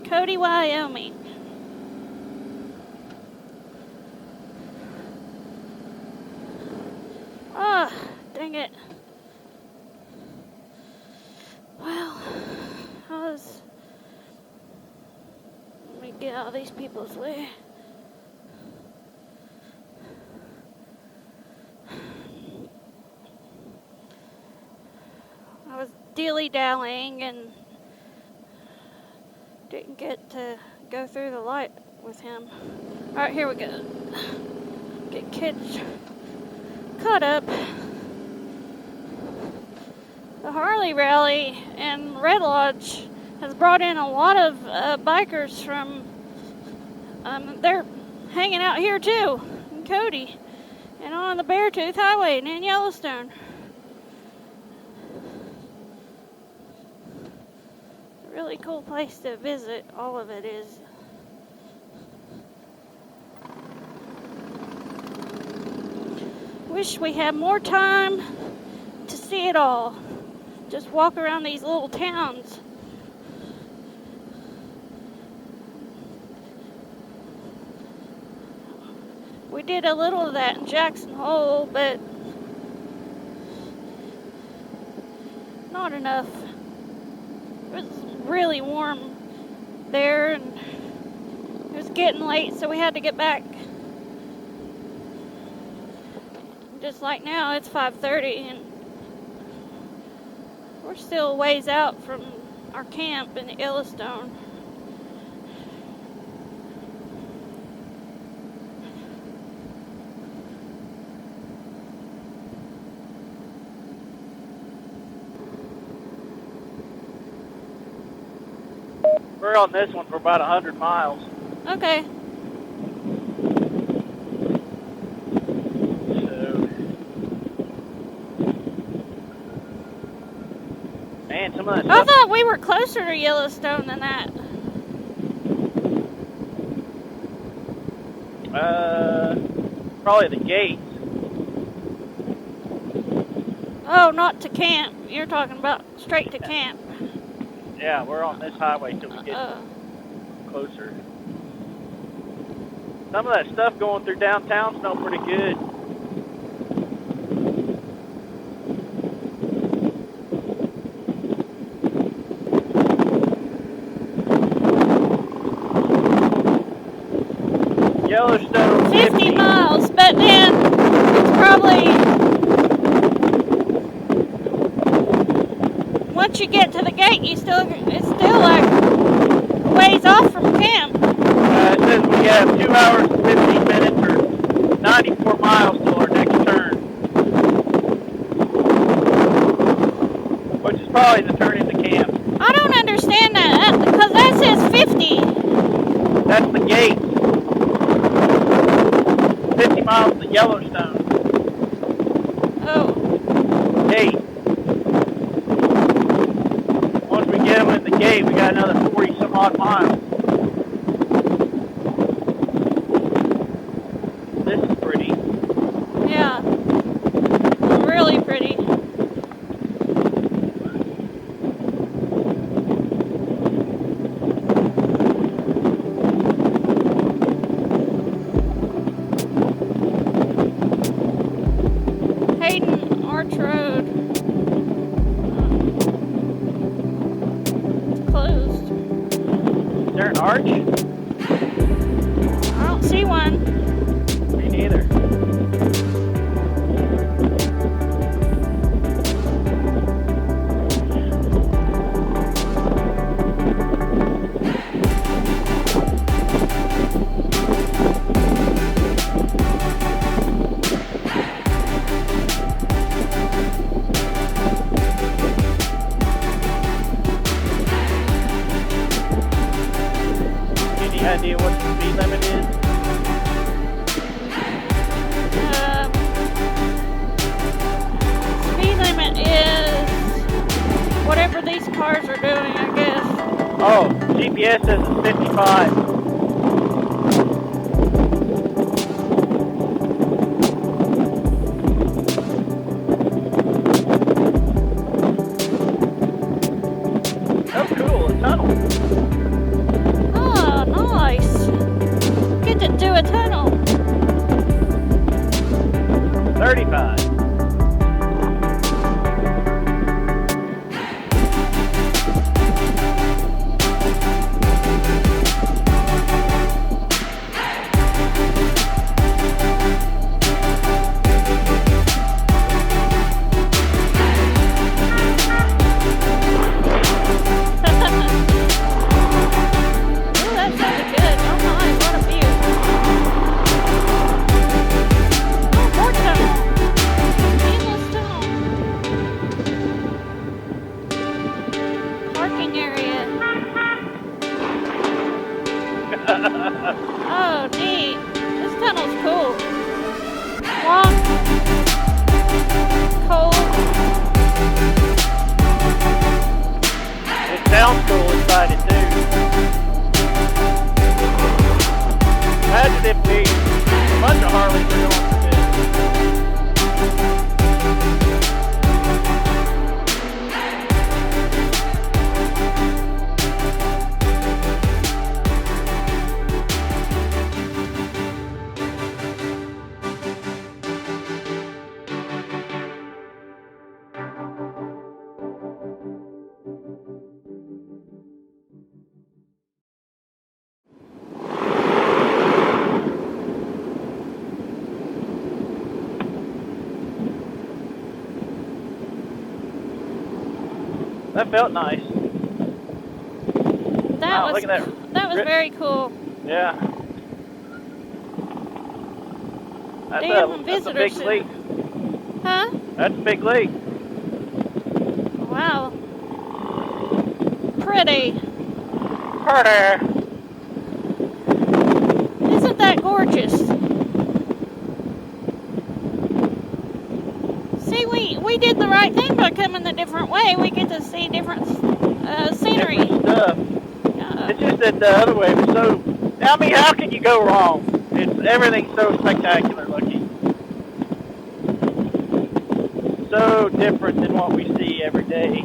Cody, Wyoming. Ah, dang it. Well, let me get out of these people's way. I was dilly-dallying and didn't get to go through the light with him. Alright, here we go. Get kids caught up. The Harley rally in Red Lodge has brought in a lot of bikers from, they're hanging out here too, in Cody, and on the Beartooth Highway and in Yellowstone. Really cool place to visit, all of it is. Wish we had more time to see it all. Just walk around these little towns. We did a little of that in Jackson Hole, but not enough. It was really warm there, and it was getting late, so we had to get back. Just like now, it's 5:30, and we're still a ways out from our camp in Yellowstone. We're on this one for about 100 miles. Okay. So, man, some of that I stuff. thought we were closer to Yellowstone than that. Probably the gates. Oh, not to camp. You're talking about straight to camp. Yeah, we're on this highway till we get closer. Some of that stuff going through downtown smell pretty good. Yellowstone 50 miles, but then it's probably, once you get to the gate, it's still like ways off from camp. It says we have 2 hours and 15 minutes or 94 miles till our next turn. Which is probably the turn into camp. I don't understand that, because that says 50. That's the gate. 50 miles to Yellowstone. Oh. Gate. Once we get them in the gate, we got another 40 some odd miles. This is pretty. Yeah. Really pretty. Hayden Arch Road. It's closed. Is there an arch? I don't see one. Me neither. Any idea what the speed limit is? Speed limit is whatever these cars are doing, I guess. Oh, GPS says it's 55. That felt nice. That Wow, was look at that was very cool. Yeah. That's Even a big visitors. leak. Huh? That's a big leak. Wow. Pretty. Harder. Isn't that gorgeous? See, we did the right thing by coming a different way. We get to see different scenery. Different stuff. It's just that the other way was so... I mean, how can you go wrong? Everything's so spectacular looking. So different than what we see every day.